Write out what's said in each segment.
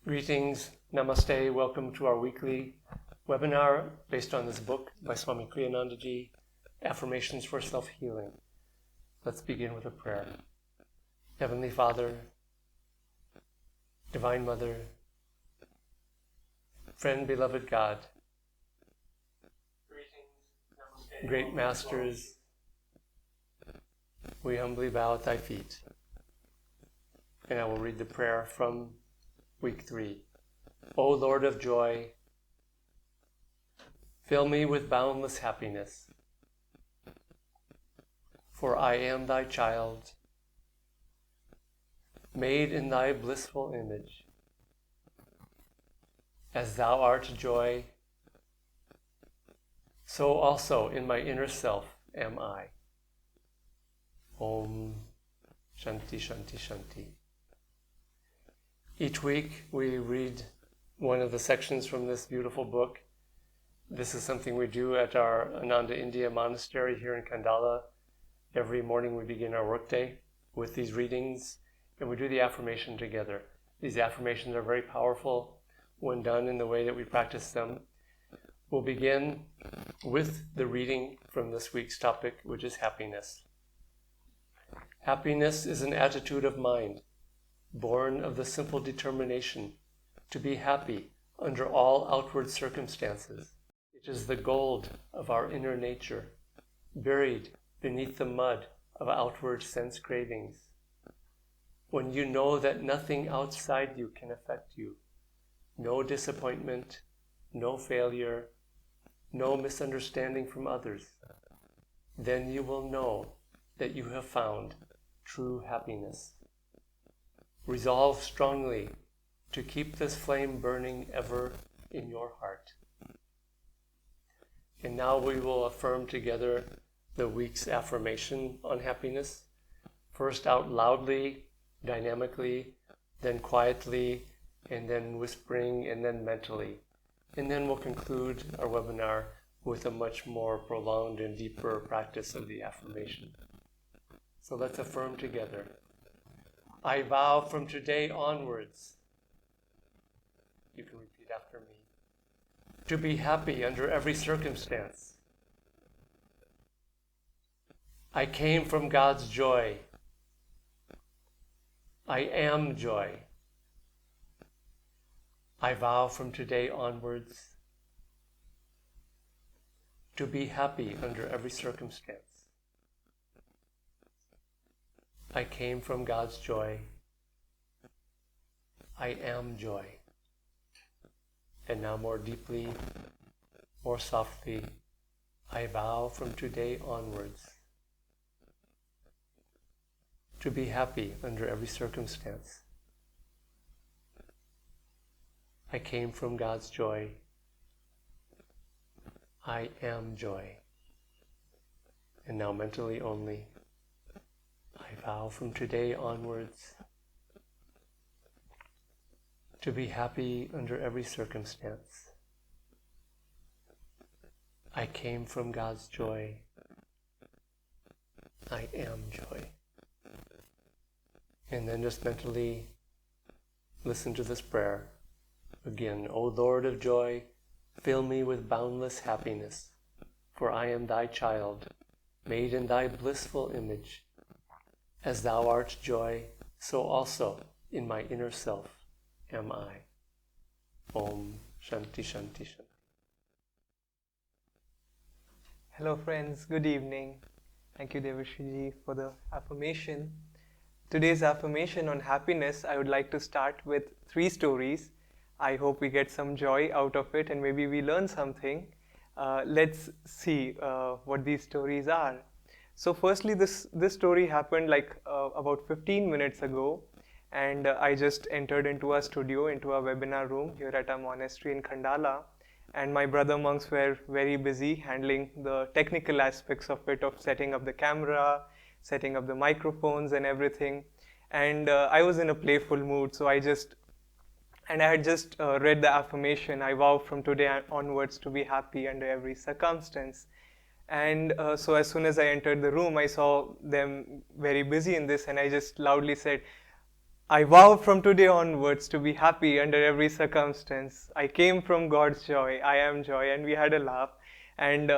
Greetings, namaste, welcome to our weekly webinar based on this book by Swami Kriyananda ji, Affirmations for Self-Healing. Let's begin with a prayer. Heavenly Father, Divine Mother, friend, beloved God, great masters, we humbly bow at thy feet. And I will read the prayer from Week 3. O Lord of joy, fill me with boundless happiness, for I am thy child, made in thy blissful image. As thou art joy, so also in my inner self am I. Om Shanti Shanti Shanti. Each week we read one of the sections from this beautiful book. This is something we do at our Ananda India Monastery here in Kandala. Every morning we begin our workday with these readings, and we do the affirmation together. These affirmations are very powerful when done in the way that we practice them. We'll begin with the reading from this week's topic, which is happiness. Happiness is an attitude of mind, born of the simple determination to be happy under all outward circumstances. It is the gold of our inner nature, buried beneath the mud of outward sense cravings. When you know that nothing outside you can affect you, no disappointment, no failure, no misunderstanding from others, then you will know that you have found true happiness. Resolve strongly to keep this flame burning ever in your heart. And now we will affirm together the week's affirmation on happiness. First out loudly, dynamically, then quietly, and then whispering, and then mentally. And then we'll conclude our webinar with a much more prolonged and deeper practice of the affirmation. So let's affirm together. I vow from today onwards, you can repeat after me, to be happy under every circumstance. I came from God's joy. I am joy. I vow from today onwards to be happy under every circumstance. I came from God's joy. I am joy. And now more deeply, more softly, I vow from today onwards to be happy under every circumstance. I came from God's joy. I am joy. And now mentally only, I vow from today onwards to be happy under every circumstance. I came from God's joy. I am joy. And then just mentally listen to this prayer. Again, O Lord of joy, fill me with boundless happiness, for I am thy child, made in thy blissful image. As thou art joy, so also in my inner self am I. Om Shanti Shanti Shanti. Hello friends, good evening. Thank you Devarshi ji for the affirmation. Today's affirmation on happiness, I would like to start with 3 stories. I hope we get some joy out of it and maybe we learn something. Let's see what these stories are. So firstly, this story happened like about 15 minutes ago, and I just entered into a studio, into a webinar room here at our monastery in Khandala, and my brother monks were very busy handling the technical aspects of it, of setting up the camera, setting up the microphones and everything. And I was in a playful mood, so I had just read the affirmation, I vow from today onwards to be happy under every circumstance. And so as soon as I entered the room, I saw them very busy in this, and I just loudly said, I vow from today onwards to be happy under every circumstance. I came from God's joy. I am joy. And we had a laugh. And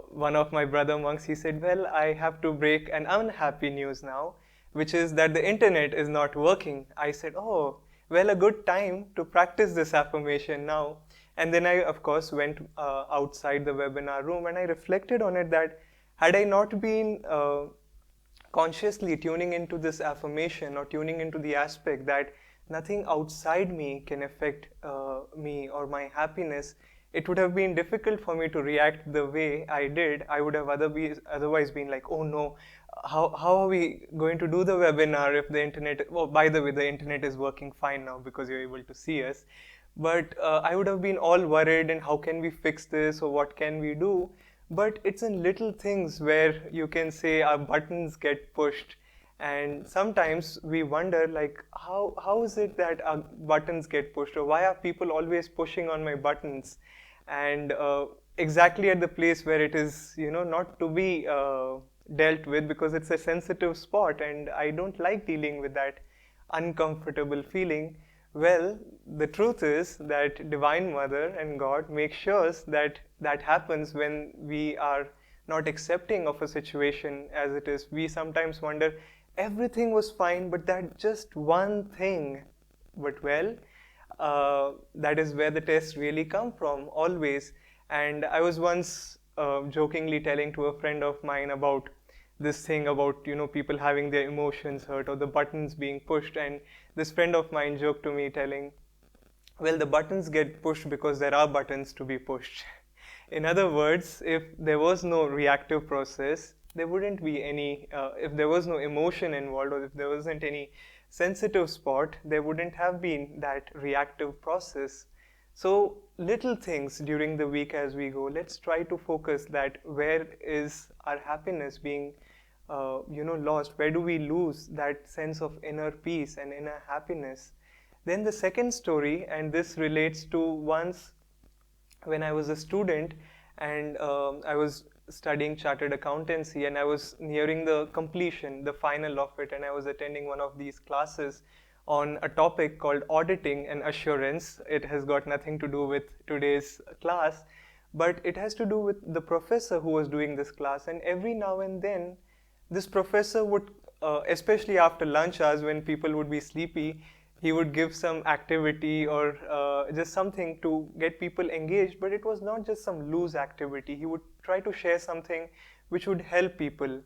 one of my brother monks, he said, well, I have to break an unhappy news now, which is that the internet is not working. I said, oh, well, a good time to practice this affirmation now. And then I, of course, went outside the webinar room and I reflected on it that had I not been consciously tuning into this affirmation or tuning into the aspect that nothing outside me can affect me or my happiness, it would have been difficult for me to react the way I did. I would have otherwise been like, oh no, how are we going to do the webinar if the internet, oh, by the way, the internet is working fine now because you're able to see us. But I would have been all worried and how can we fix this or what can we do? But it's in little things where you can say our buttons get pushed, and sometimes we wonder like how is it that our buttons get pushed, or why are people always pushing on my buttons, and exactly at the place where it is not to be dealt with, because it's a sensitive spot and I don't like dealing with that uncomfortable feeling. Well, the truth is that Divine Mother and God make sure that that happens when we are not accepting of a situation as it is. We sometimes wonder, everything was fine, but that just one thing. But well, that is where the tests really come from, always. And I was once jokingly telling to a friend of mine about this thing about people having their emotions hurt or the buttons being pushed, and this friend of mine joked to me telling, well, the buttons get pushed because there are buttons to be pushed. In other words, if there was no reactive process, there wouldn't be any, if there was no emotion involved, or if there wasn't any sensitive spot, there wouldn't have been that reactive process. So little things during the week as we go, let's try to focus that where is our happiness being lost? Where do we lose that sense of inner peace and inner happiness? Then the second story, and this relates to once when I was a student and I was studying chartered accountancy, and I was nearing the completion, the final of it, and I was attending one of these classes on a topic called auditing and assurance. It has got nothing to do with today's class, but it has to do with the professor who was doing this class. And every now and then this professor would, especially after lunch hours when people would be sleepy, he would give some activity or just something to get people engaged. But it was not just some loose activity. He would try to share something which would help people.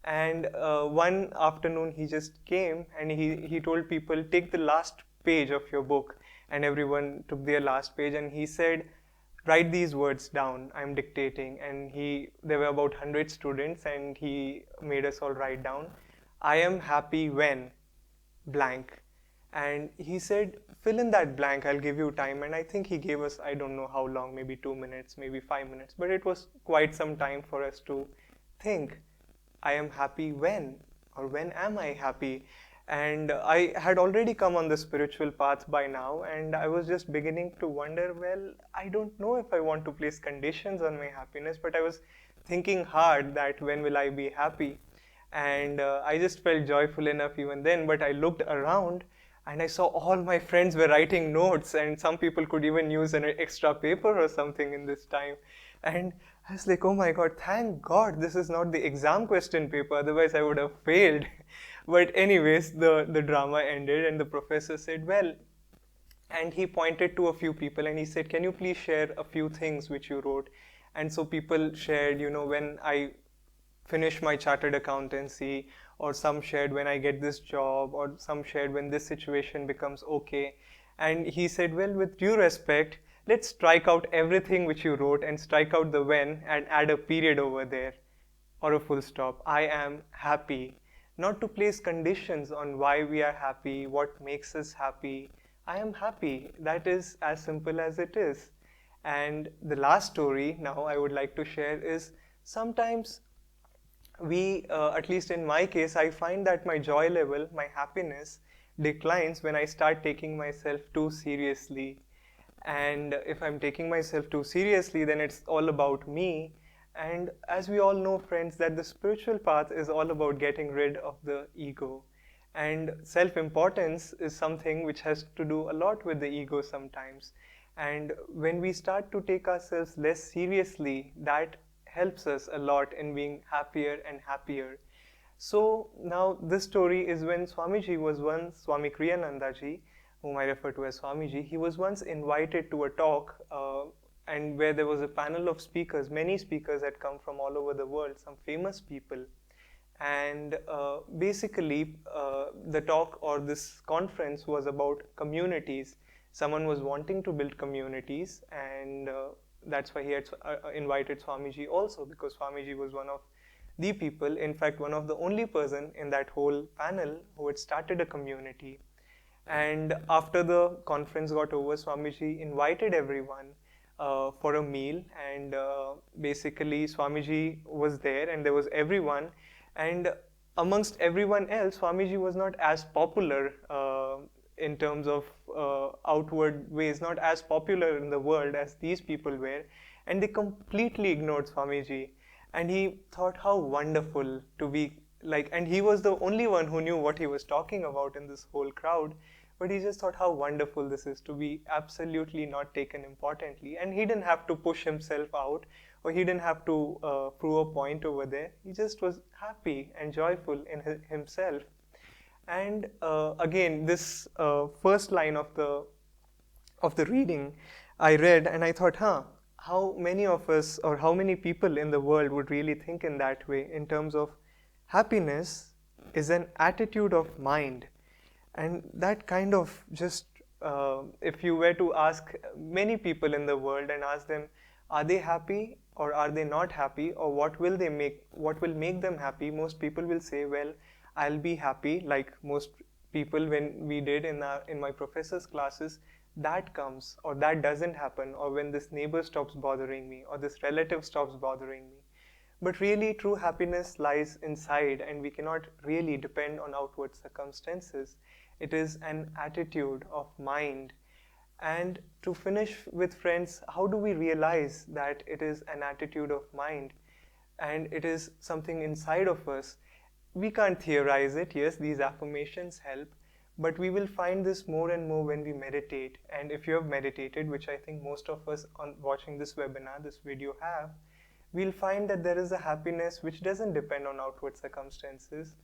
And one afternoon he just came and he told people, take the last page of your book. And everyone took their last page, and he said, write these words down, I'm dictating. And there were about 100 students, and he made us all write down, I am happy when blank. And he said, fill in that blank, I'll give you time. And I think he gave us, I don't know how long, maybe 2 minutes, maybe 5 minutes, but it was quite some time for us to think, I am happy when, or when am I happy? And I had already come on the spiritual path by now, and I was just beginning to wonder, well, I don't know if I want to place conditions on my happiness, but I was thinking hard that when will I be happy? And I just felt joyful enough even then, but I looked around and I saw all my friends were writing notes, and some people could even use an extra paper or something in this time. And I was like, oh my God, thank God this is not the exam question paper, otherwise I would have failed. But anyways, the drama ended, and the professor said, well, and he pointed to a few people and he said, can you please share a few things which you wrote? And so people shared, when I finish my chartered accountancy, or some shared when I get this job, or some shared when this situation becomes okay. And he said, well, with due respect, let's strike out everything which you wrote and strike out the when and add a period over there or a full stop. I am happy. Not to place conditions on why we are happy, what makes us happy. I am happy. That is as simple as it is. And the last story now I would like to share is, sometimes we, at least in my case, I find that my joy level, my happiness declines when I start taking myself too seriously. And if I'm taking myself too seriously, then it's all about me. And as we all know, friends, that the spiritual path is all about getting rid of the ego. And self-importance is something which has to do a lot with the ego sometimes. And when we start to take ourselves less seriously, that helps us a lot in being happier and happier. So now this story is when Swamiji was once, Swami Kriyananda ji, whom I refer to as Swamiji, he was once invited to a talk and where there was a panel of speakers. Many speakers had come from all over the world, some famous people. And basically the talk or this conference was about communities. Someone was wanting to build communities, and that's why he had invited Swamiji also, because Swamiji was one of the people, in fact one of the only person in that whole panel who had started a community. And after the conference got over, Swamiji invited everyone for a meal, and basically Swamiji was there and there was everyone. And amongst everyone else, Swamiji was not as popular in terms of outward ways, not as popular in the world as these people were. And they completely ignored Swamiji. And he thought how wonderful to be like, and he was the only one who knew what he was talking about in this whole crowd. But he just thought how wonderful this is to be absolutely not taken importantly. And he didn't have to push himself out, or he didn't have to prove a point over there. He just was happy and joyful in himself. And again, this first line of the reading I read, and I thought, how many of us or how many people in the world would really think in that way, in terms of happiness is an attitude of mind. And that kind of just, if you were to ask many people in the world and ask them, are they happy or are they not happy, or what will make them happy, most people will say, well, I'll be happy, like most people when we did in my professor's classes, that comes or that doesn't happen, or when this neighbor stops bothering me or this relative stops bothering me. But really true happiness lies inside, and we cannot really depend on outward circumstances. It is an attitude of mind. And to finish with, friends, how do we realize that it is an attitude of mind and it is something inside of us? We can't theorize it. Yes, these affirmations help, but we will find this more and more when we meditate. And if you have meditated, which I think most of us on watching this webinar, this video have, we'll find that there is a happiness which doesn't depend on outward circumstances.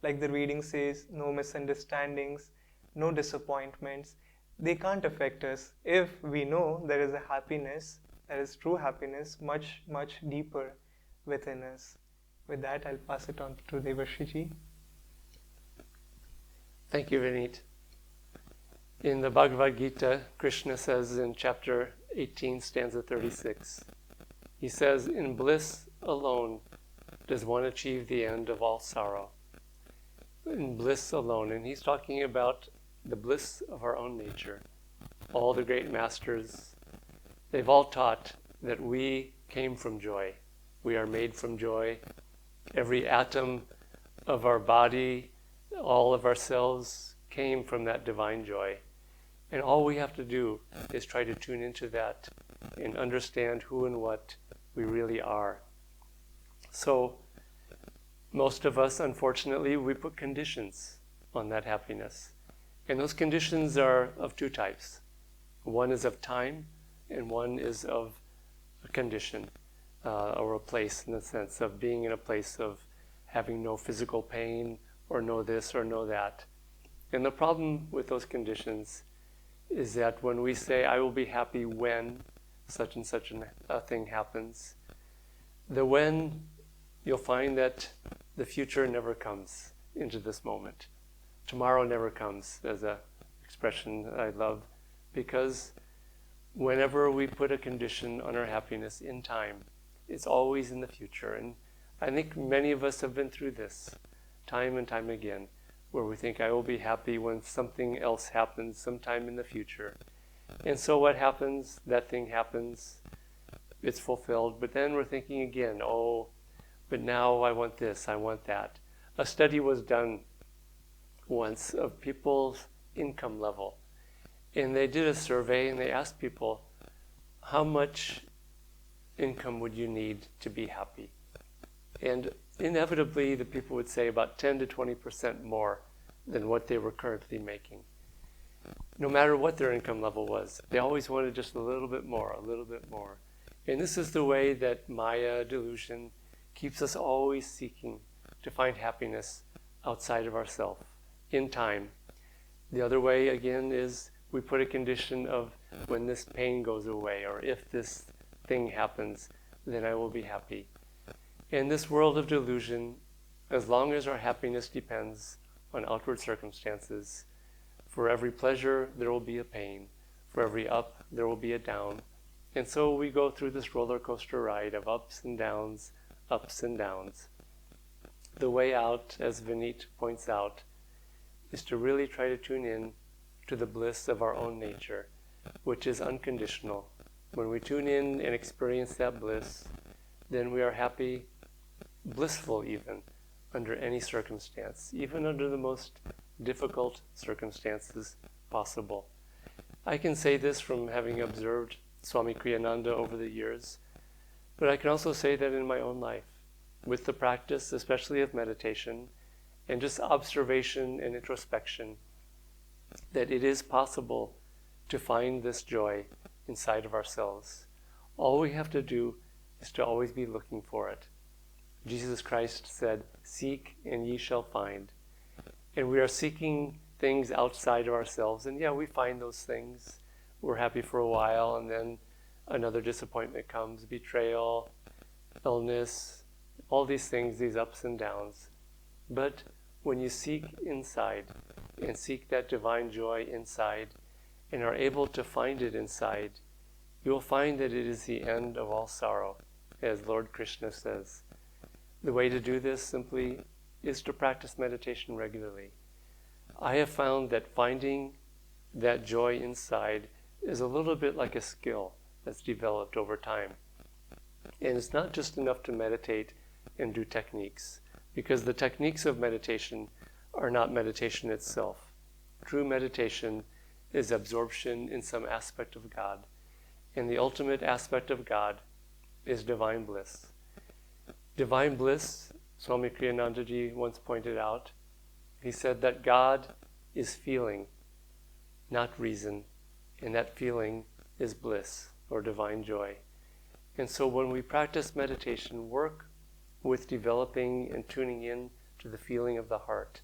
Like the reading says, no misunderstandings, no disappointments. They can't affect us if we know there is a happiness, there is true happiness, much, much deeper within us. With that, I'll pass it on to Devarshi ji. Thank you, Vineet. In the Bhagavad Gita, Krishna says in chapter 18, stanza 36, he says, in bliss alone does one achieve the end of all sorrow. In bliss alone. And he's talking about the bliss of our own nature. All the great masters, they've all taught that we came from joy. We are made from joy. Every atom of our body, all of our cells came from that divine joy. And all we have to do is try to tune into that and understand who and what we really are. So, most of us, unfortunately, we put conditions on that happiness. And those conditions are of two types. One is of time, and one is of a condition, or a place, in the sense of being in a place of having no physical pain, or no this, or no that. And the problem with those conditions is that when we say, I will be happy when such and such a thing happens, the when, you'll find that the future never comes into this moment. Tomorrow never comes, as an expression I love, because whenever we put a condition on our happiness in time, it's always in the future. And I think many of us have been through this time and time again, where we think, I will be happy when something else happens sometime in the future. And so what happens? That thing happens, it's fulfilled, but then we're thinking again, oh, but now I want this, I want that. A study was done once of people's income level. And they did a survey and they asked people, how much income would you need to be happy? And inevitably the people would say about 10 to 20% more than what they were currently making. No matter what their income level was, they always wanted just a little bit more, a little bit more. And this is the way that Maya delusion keeps us always seeking to find happiness outside of ourselves, in time. The other way, again, is we put a condition of when this pain goes away, or if this thing happens, then I will be happy. In this world of delusion, as long as our happiness depends on outward circumstances, for every pleasure there will be a pain, for every up there will be a down. And so we go through this roller coaster ride of ups and downs, ups and downs. The way out, as Vineet points out, is to really try to tune in to the bliss of our own nature, which is unconditional. When we tune in and experience that bliss, then we are happy, blissful even, under any circumstance, even under the most difficult circumstances possible. I can say this from having observed Swami Kriyananda over the years, but I can also say that in my own life, with the practice, especially of meditation, and just observation and introspection, that it is possible to find this joy inside of ourselves. All we have to do is to always be looking for it. Jesus Christ said, "Seek and ye shall find." And we are seeking things outside of ourselves, and yeah, we find those things. We're happy for a while, and then another disappointment comes, betrayal, illness, all these things, these ups and downs. But when you seek inside, and seek that divine joy inside, and are able to find it inside, you will find that it is the end of all sorrow, as Lord Krishna says. The way to do this simply is to practice meditation regularly. I have found that finding that joy inside is a little bit like a skill that's developed over time. And it's not just enough to meditate and do techniques, because the techniques of meditation are not meditation itself. True meditation is absorption in some aspect of God, and the ultimate aspect of God is divine bliss. Divine bliss, Swami Kriyananda once pointed out, he said that God is feeling, not reason, and that feeling is bliss, or divine joy. And so when we practice meditation, work with developing and tuning in to the feeling of the heart,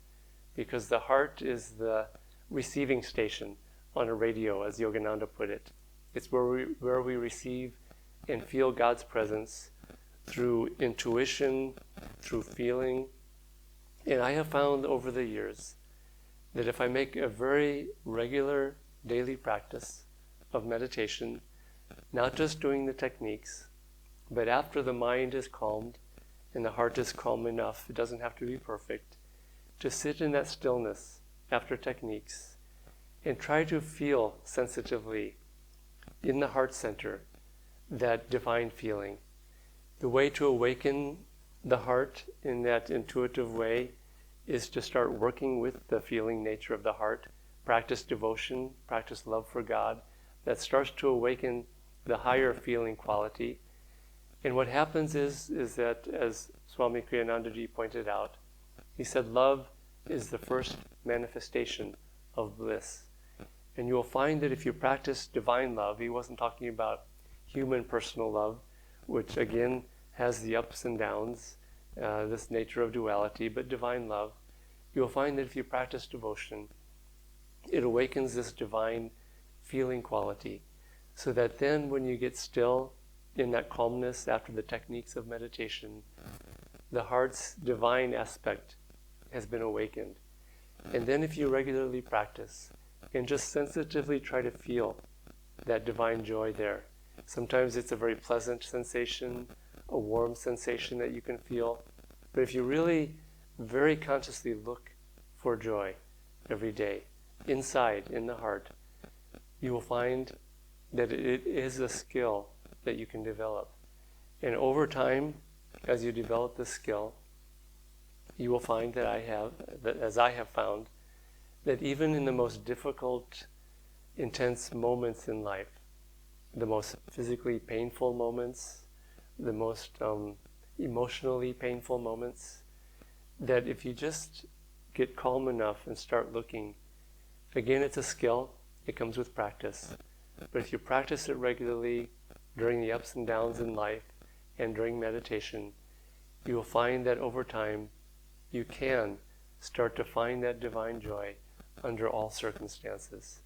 because the heart is the receiving station on a radio, as Yogananda put it. It's where we receive and feel God's presence through intuition, through feeling. And I have found over the years that if I make a very regular daily practice of meditation, not just doing the techniques, but after the mind is calmed and the heart is calm enough, it doesn't have to be perfect, to sit in that stillness after techniques and try to feel sensitively in the heart center that divine feeling. The way to awaken the heart in that intuitive way is to start working with the feeling nature of the heart, practice devotion, practice love for God. That starts to awaken the higher feeling quality. And what happens is that, as Swami Kriyananda pointed out, he said love is the first manifestation of bliss. And you will find that if you practice divine love, he wasn't talking about human personal love, which again has the ups and downs, this nature of duality, but divine love, you'll find that if you practice devotion, it awakens this divine feeling quality, so that then when you get still in that calmness after the techniques of meditation, the heart's divine aspect has been awakened. And then if you regularly practice and just sensitively try to feel that divine joy there, sometimes it's a very pleasant sensation, a warm sensation that you can feel. But if you really very consciously look for joy every day, inside, in the heart, you will find that it is a skill that you can develop. And over time, as you develop this skill, you will find that as I have found, that even in the most difficult, intense moments in life, the most physically painful moments, the most emotionally painful moments, that if you just get calm enough and start looking. Again, it's a skill. It comes with practice. But if you practice it regularly during the ups and downs in life and during meditation, you will find that over time you can start to find that divine joy under all circumstances.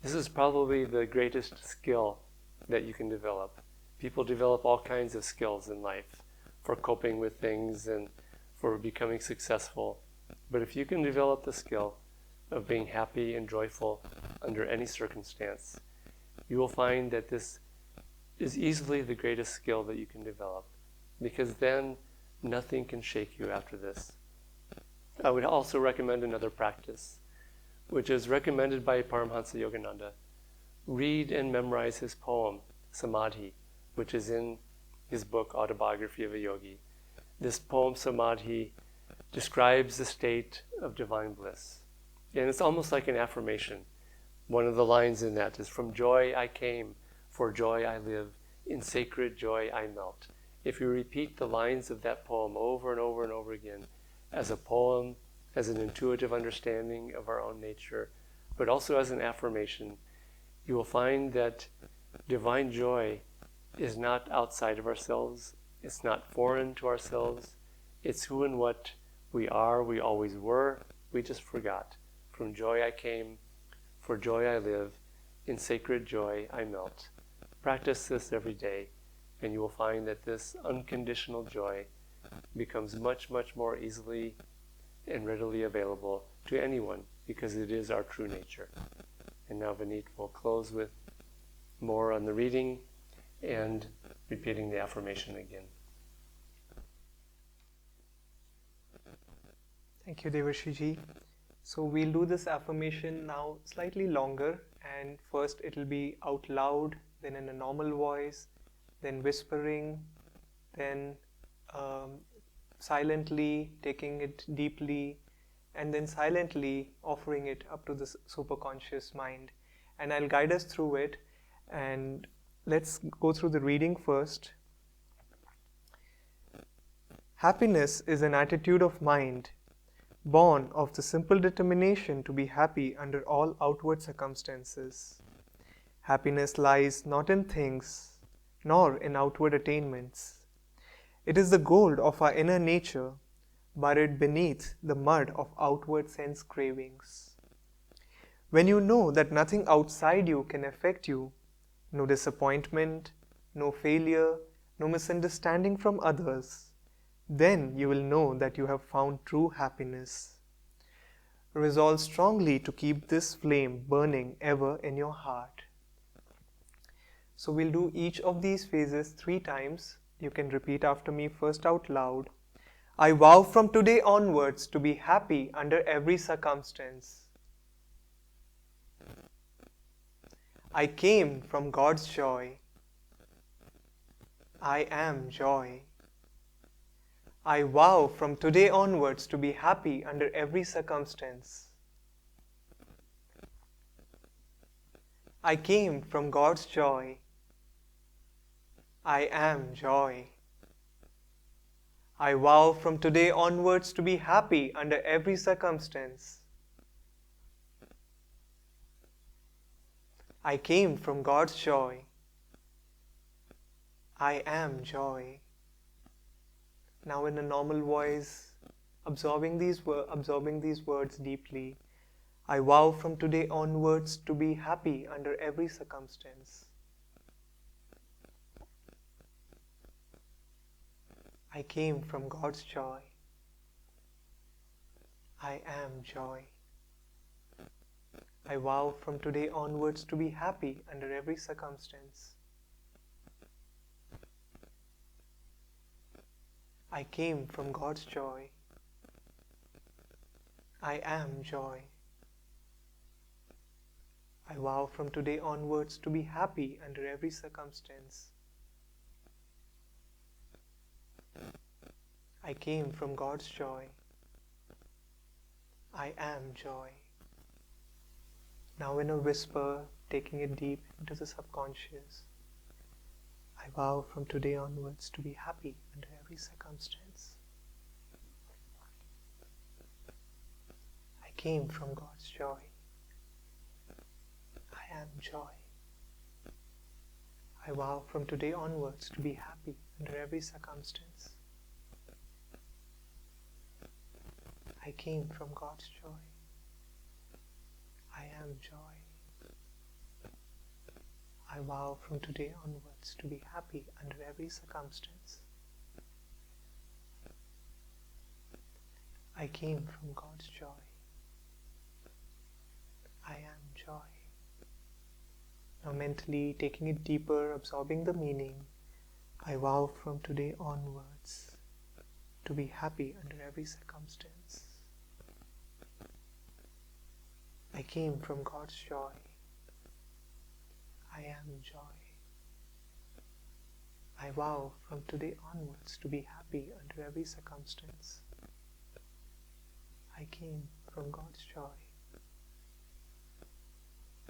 This is probably the greatest skill that you can develop. People develop all kinds of skills in life for coping with things and for becoming successful. But if you can develop the skill of being happy and joyful under any circumstance, you will find that this is easily the greatest skill that you can develop, because then nothing can shake you after this. I would also recommend another practice, which is recommended by Paramahansa Yogananda. Read and memorize his poem, Samadhi, which is in his book, Autobiography of a Yogi. This poem, Samadhi, describes the state of divine bliss. And it's almost like an affirmation. One of the lines in that is, "From joy I came, for joy I live, in sacred joy I melt." If you repeat the lines of that poem over and over and over again, as a poem, as an intuitive understanding of our own nature, but also as an affirmation, you will find that divine joy is not outside of ourselves, it's not foreign to ourselves, it's who and what we are, we always were, we just forgot. From joy I came, for joy I live, in sacred joy I melt. Practice this every day, and you will find that this unconditional joy becomes much, much more easily and readily available to anyone, because it is our true nature. And now Vineet will close with more on the reading and repeating the affirmation again. Thank you, Devarshi ji. So we'll do this affirmation now slightly longer, and first it'll be out loud, then in a normal voice, then whispering, then silently taking it deeply, and then silently offering it up to the superconscious mind. And I'll guide us through it, and let's go through the reading first. Happiness is an attitude of mind born of the simple determination to be happy under all outward circumstances. Happiness lies not in things, nor in outward attainments. It is the gold of our inner nature, buried beneath the mud of outward sense cravings. When you know that nothing outside you can affect you, no disappointment, no failure, no misunderstanding from others, then you will know that you have found true happiness. Resolve strongly to keep this flame burning ever in your heart. So we'll do each of these phases 3 times. You can repeat after me, first out loud. I vow from today onwards to be happy under every circumstance. I came from God's joy. I am joy. I vow from today onwards to be happy under every circumstance. I came from God's joy. I am joy. I vow from today onwards to be happy under every circumstance. I came from God's joy. I am joy. Now in a normal voice, absorbing these words deeply. I vow from today onwards to be happy under every circumstance. I came from God's joy. I am joy. I vow from today onwards to be happy under every circumstance. I came from God's joy. I am joy. I vow from today onwards to be happy under every circumstance. I came from God's joy. I am joy. Now in a whisper, taking it deep into the subconscious. I vow from today onwards to be happy under every circumstance. came from God's joy. I am joy. I vow from today onwards to be happy under every circumstance. I came from God's joy. I am joy. I vow from today onwards to be happy under every circumstance. I came from God's joy. I am joy. Now mentally taking it deeper, absorbing the meaning, I vow from today onwards to be happy under every circumstance. I came from God's joy. I am joy. I vow from today onwards to be happy under every circumstance. I came from God's joy.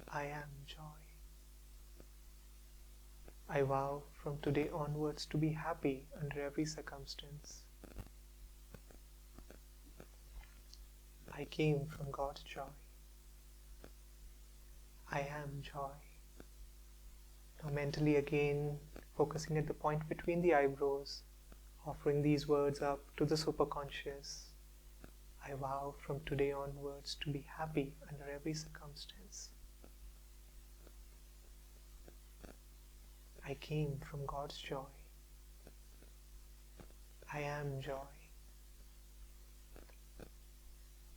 I am joy. I vow from today onwards to be happy under every circumstance. I came from God's joy. I am joy. Now mentally again focusing at the point between the eyebrows, offering these words up to the superconscious. I vow from today onwards to be happy under every circumstance. I came from God's joy. I am joy.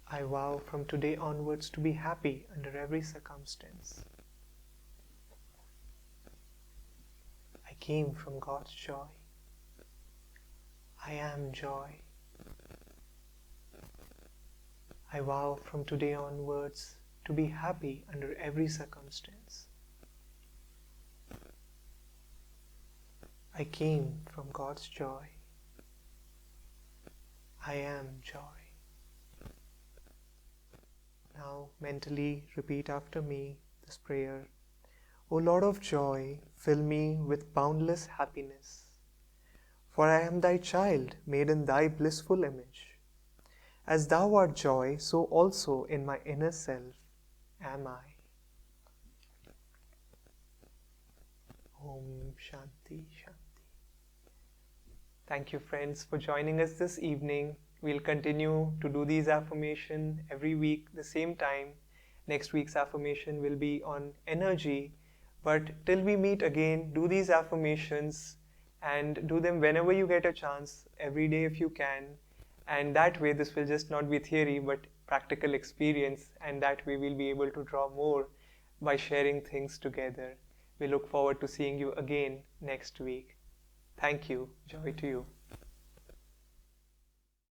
I vow from today onwards to be happy under every circumstance. I came from God's joy. I am joy. I vow from today onwards to be happy under every circumstance. I came from God's joy. I am joy. Now mentally repeat after me this prayer. O Lord of joy, fill me with boundless happiness. For I am thy child, made in thy blissful image. As thou art joy, so also in my inner self am I. Om Shanti Shanti. Thank you friends for joining us this evening. We'll continue to do these affirmations every week the same time. Next week's affirmation will be on energy. But till we meet again, do these affirmations and do them whenever you get a chance, every day if you can. And that way this will just not be theory but practical experience, and that way we'll be able to draw more by sharing things together. We look forward to seeing you again next week. Thank you. Joy to you.